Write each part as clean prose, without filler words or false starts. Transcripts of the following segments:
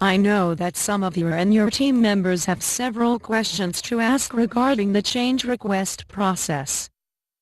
I know that some of you and your team members have several questions to ask regarding the change request process.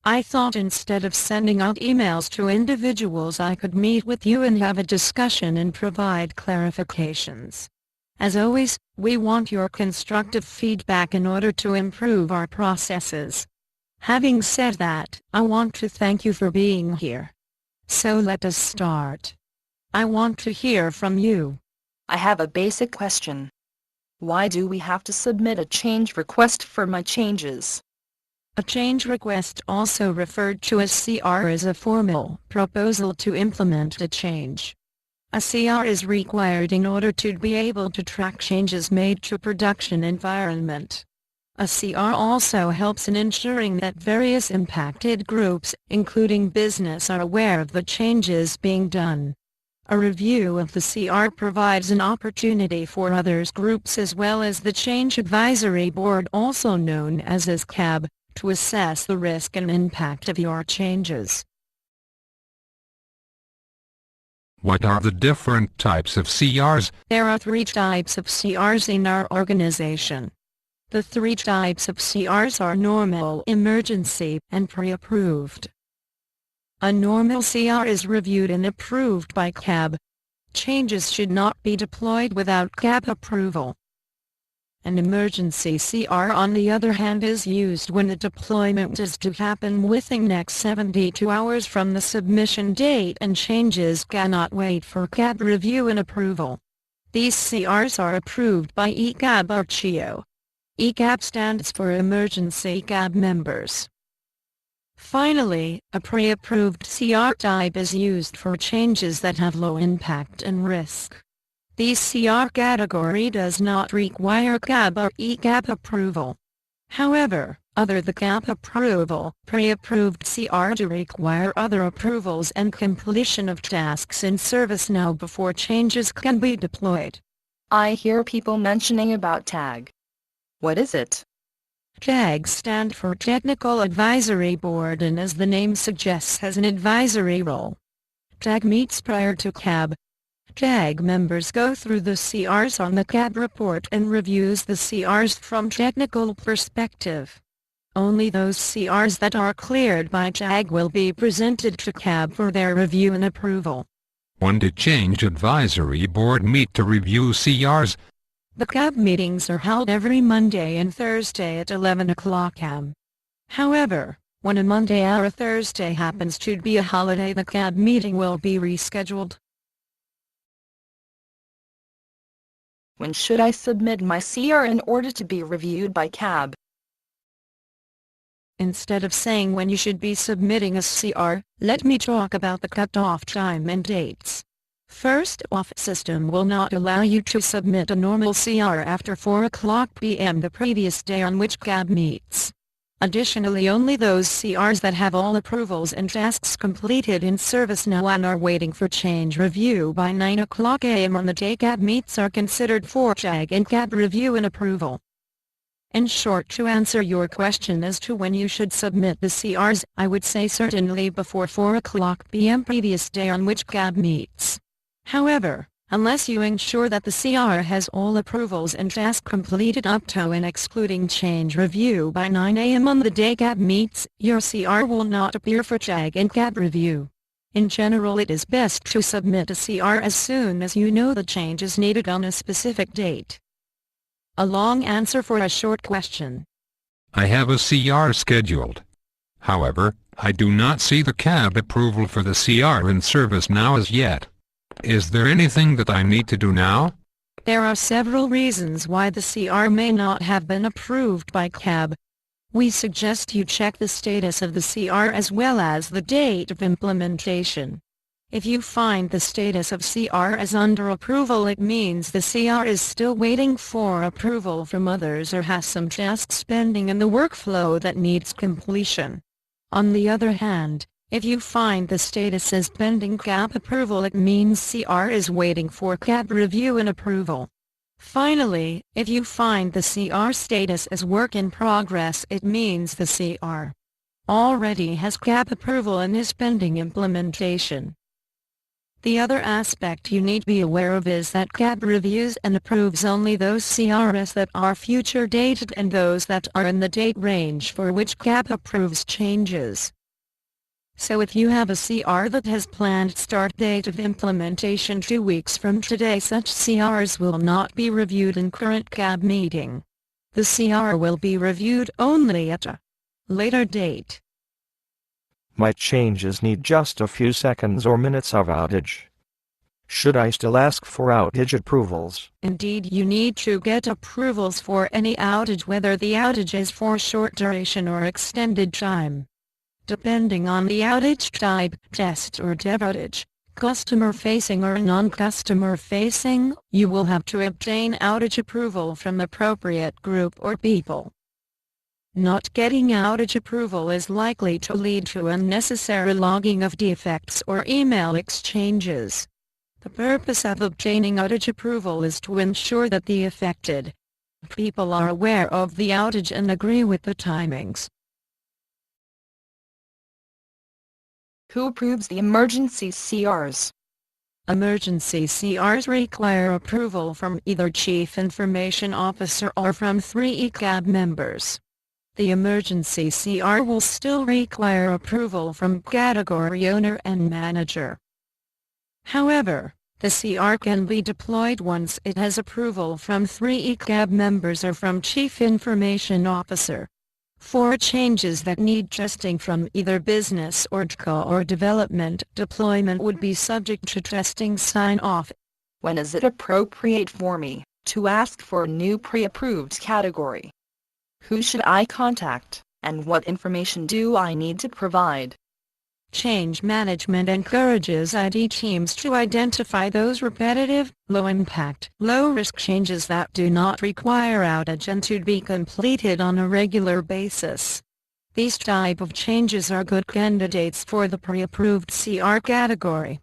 I thought instead of sending out emails to individuals, I could meet with you and have a discussion and provide clarifications. As always, we want your constructive feedback in order to improve our processes. Having said that, I want to thank you for being here. So let us start. I want to hear from you. I have a basic question. Why do we have to submit a change request for my changes? A change request, also referred to as CR, is a formal proposal to implement a change. A CR is required in order to be able to track changes made to production environment. A CR also helps in ensuring that various impacted groups, including business, are aware of the changes being done. A review of the CR provides an opportunity for others groups as well as the Change Advisory Board, also known as CAB, to assess the risk and impact of your changes. What are the different types of CRs? There are 3 types of CRs in our organization. The 3 types of CRs are normal, emergency, and pre-approved. A normal CR is reviewed and approved by CAB. Changes should not be deployed without CAB approval. An emergency CR, on the other hand, is used when the deployment is to happen within next 72 hours from the submission date and changes cannot wait for CAB review and approval. These CRs are approved by ECAB or CHIO. ECAB stands for Emergency CAB Members. Finally, a pre-approved CR type is used for changes that have low impact and risk. This CR category does not require CAB or ECAB approval. However, other than CAB approval, pre-approved CR do require other approvals and completion of tasks in ServiceNow before changes can be deployed. I hear people mentioning about TAG. What is it? TAG stands for Technical Advisory Board and, as the name suggests, has an advisory role. TAG meets prior to CAB. TAG members go through the CRs on the CAB report and reviews the CRs from technical perspective. Only those CRs that are cleared by TAG will be presented to CAB for their review and approval. When did Change Advisory Board meet to review CRs? The CAB meetings are held every Monday and Thursday at 11 o'clock am. However, when a Monday or a Thursday happens to be a holiday, the CAB meeting will be rescheduled. When should I submit my CR in order to be reviewed by CAB? Instead of saying when you should be submitting a CR, let me talk about the cutoff time and dates. First off, system will not allow you to submit a normal CR after 4 o'clock p.m. the previous day on which CAB meets. Additionally, only those CRs that have all approvals and tasks completed in ServiceNow and are waiting for change review by 9 o'clock a.m. on the day CAB meets are considered for TAG and CAB review and approval. In short, to answer your question as to when you should submit the CRs, I would say certainly before 4 o'clock p.m. previous day on which CAB meets. However, unless you ensure that the CR has all approvals and tasks completed up to and excluding change review by 9 a.m. on the day CAB meets, your CR will not appear for TAG and CAB review. In general, it is best to submit a CR as soon as you know the change is needed on a specific date. A long answer for a short question. I have a CR scheduled. However, I do not see the CAB approval for the CR in ServiceNow as yet. Is there anything that I need to do now? There are several reasons why the CR may not have been approved by CAB. We suggest you check the status of the CR as well as the date of implementation. If you find the status of CR as under approval, it means the CR is still waiting for approval from others or has some tasks pending in the workflow that needs completion. On the other hand, if you find the status as pending CAB approval, it means CR is waiting for CAB review and approval. Finally, if you find the CR status as work in progress, it means the CR already has CAB approval and is pending implementation. The other aspect you need to be aware of is that CAB reviews and approves only those CRs that are future dated and those that are in the date range for which CAB approves changes. So if you have a CR that has planned start date of implementation 2 weeks from today, such CRs will not be reviewed in current CAB meeting. The CR will be reviewed only at a later date. My changes need just a few seconds or minutes of outage. Should I still ask for outage approvals? Indeed, you need to get approvals for any outage, whether the outage is for short duration or extended time. Depending on the outage type, test or dev outage, customer-facing or non-customer-facing, you will have to obtain outage approval from appropriate group or people. Not getting outage approval is likely to lead to unnecessary logging of defects or email exchanges. The purpose of obtaining outage approval is to ensure that the affected people are aware of the outage and agree with the timings. Who approves the emergency CRs? Emergency CRs require approval from either Chief Information Officer or from 3 ECAB members. The emergency CR will still require approval from category owner and manager. However, the CR can be deployed once it has approval from 3 ECAB members or from Chief Information Officer. For changes that need testing from either business or TCO or development, deployment would be subject to testing sign-off. When is it appropriate for me to ask for a new pre-approved category? Who should I contact, and what information do I need to provide? Change management encourages IT teams to identify those repetitive, low-impact, low-risk changes that do not require outage and to be completed on a regular basis. These type of changes are good candidates for the pre-approved CR category.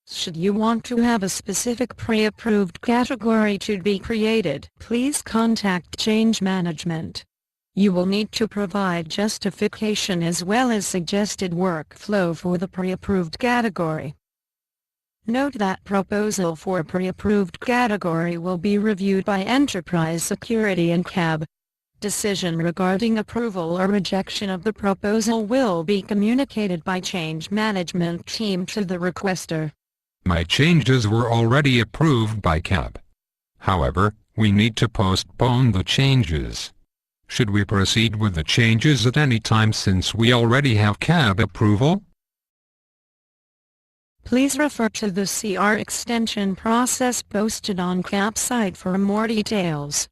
Should you want to have a specific pre-approved category to be created, please contact Change Management. You will need to provide justification as well as suggested workflow for the pre-approved category. Note that proposal for pre-approved category will be reviewed by Enterprise Security and CAB. Decision regarding approval or rejection of the proposal will be communicated by Change Management team to the requester. My changes were already approved by CAB. However, we need to postpone the changes. Should we proceed with the changes at any time since we already have CAB approval? Please refer to the CR extension process posted on CAB site for more details.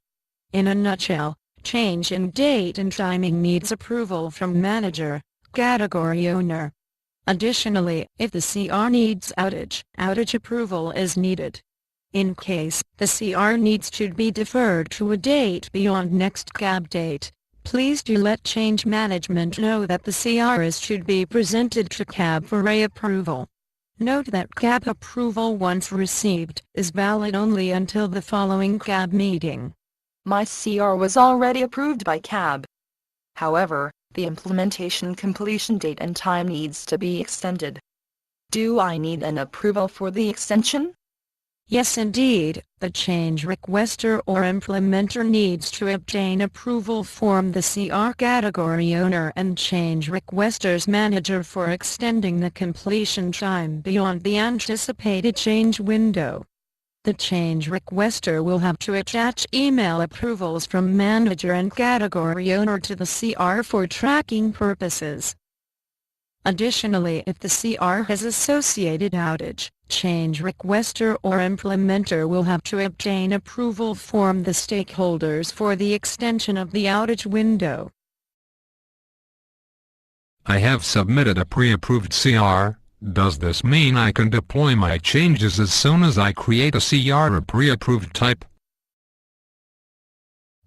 In a nutshell, change in date and timing needs approval from manager, category owner. Additionally, if the CR needs outage approval is needed. In case the CR needs to be deferred to a date beyond next CAB date, please do let Change Management know that the CR should be presented to CAB for reapproval. Note that CAB approval once received is valid only until the following CAB meeting. My CR was already approved by CAB. However, the implementation completion date and time needs to be extended. Do I need an approval for the extension? Yes, indeed, the change requester or implementer needs to obtain approval from the CR category owner and change requester's manager for extending the completion time beyond the anticipated change window. The change requester will have to attach email approvals from manager and category owner to the CR for tracking purposes. Additionally, if the CR has associated outage, change requester or implementer will have to obtain approval from the stakeholders for the extension of the outage window. I have submitted a pre-approved CR. Does this mean I can deploy my changes as soon as I create a CR or pre-approved type?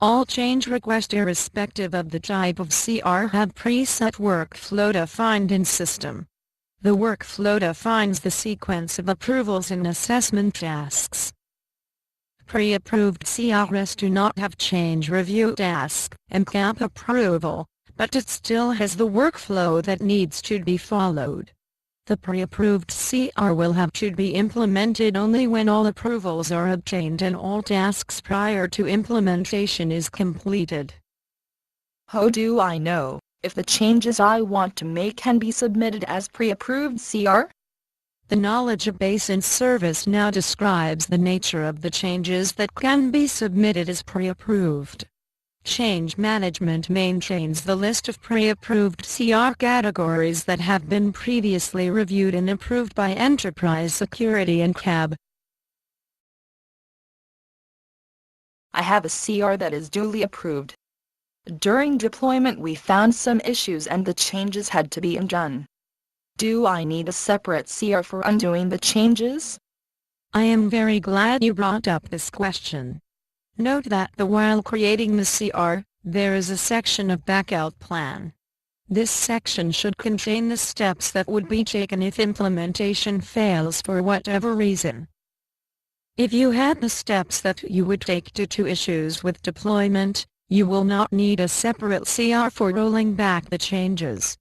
All change requests irrespective of the type of CR have preset workflow defined in system. The workflow defines the sequence of approvals and assessment tasks. Pre-approved CRs do not have change review task and CAB approval, but it still has the workflow that needs to be followed. The pre-approved CR will have to be implemented only when all approvals are obtained and all tasks prior to implementation is completed. How do I know if the changes I want to make can be submitted as pre-approved CR? The knowledge base in ServiceNow describes the nature of the changes that can be submitted as pre-approved. Change Management maintains the list of pre-approved CR categories that have been previously reviewed and approved by Enterprise Security and CAB. I have a CR that is duly approved. During deployment we found some issues and the changes had to be undone. Do I need a separate CR for undoing the changes? I am very glad you brought up this question. Note that while creating the CR, there is a section of Backup Plan. This section should contain the steps that would be taken if implementation fails for whatever reason. If you had the steps that you would take due to issues with deployment, you will not need a separate CR for rolling back the changes.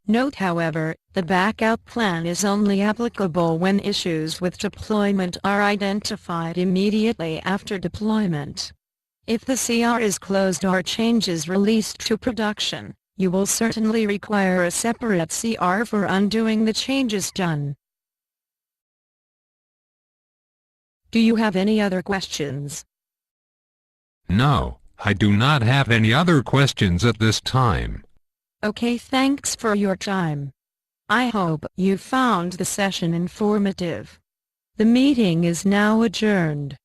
Note however, the backup plan is only applicable when issues with deployment are identified immediately after deployment. If the CR is closed or changes released to production, you will certainly require a separate CR for undoing the changes done. Do you have any other questions? No, I do not have any other questions at this time. Okay, thanks for your time. I hope you found the session informative. The meeting is now adjourned.